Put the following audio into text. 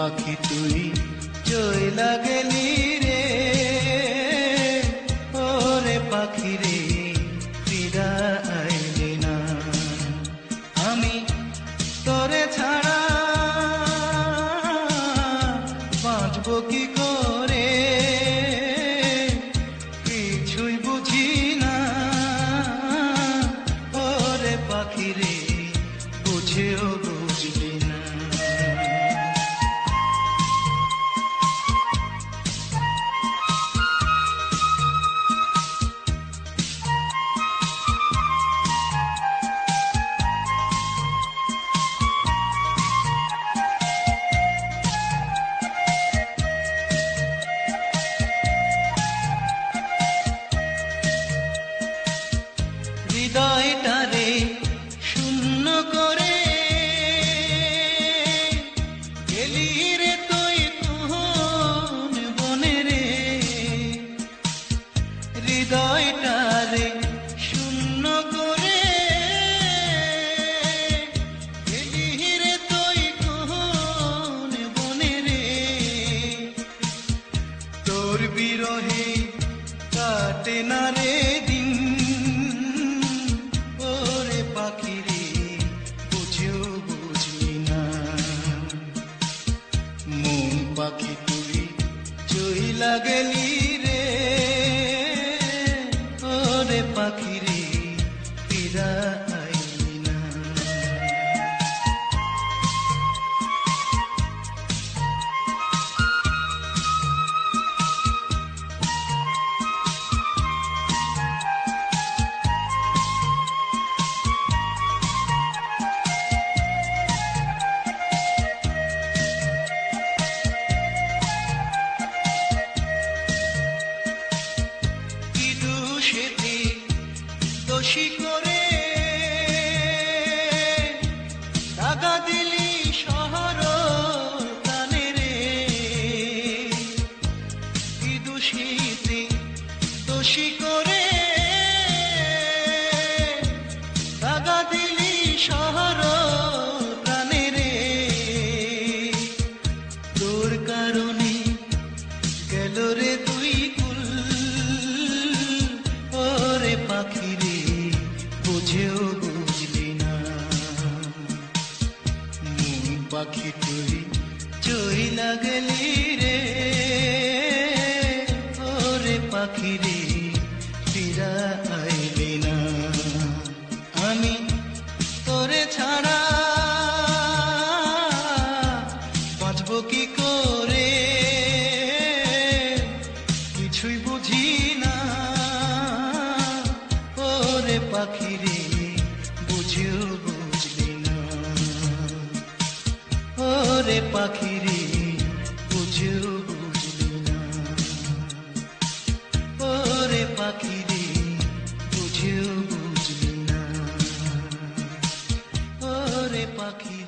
পাখি তুই চইলা গেলি রে, ওরে পাখি রে ফিরা আইলি না। আমি তোরে ছাড়া বাঁচবো কি করে, কিছুই বুঝি না। ওরে পাখি রে বুঝেও বুঝলি না। হৃদয়টারে শূন্য করে গেলি রে তুই কোন বনে রে। হৃদয়টারে শূন্য করে গেলি রে তুই কোন বনে রে। তোর বিরহে কাটে না রে দিন, পাখি রে বুঝেও বুঝলি না। মন পাখি তুই চইলা গেলি রে, ওরে পাখি রে ফিরা আইলি না। দোষী করে দাগা দিলি শহর প্রাণে রে। কি দোষীতে দোষী করে দাগা দিলি শহর প্রাণে রে। তোর কারণে গেল রে তুই কুল, ওরে পাখি রে বুঝেও বুঝলি না। মন পাখি তুই চইলা গেলি রে, ওরে পাখি রে ফিরা আইলি না। আমি তোরে ছাড়া বাঁচবো কি করে, কিছুই বুঝি না। ওরে পাখি রে বুঝেও বুঝলি না। ওরে পাখি রে বুঝেও বুঝলি না। ওরে পাখি রে বুঝেও বুঝলি না। ওরে পাখি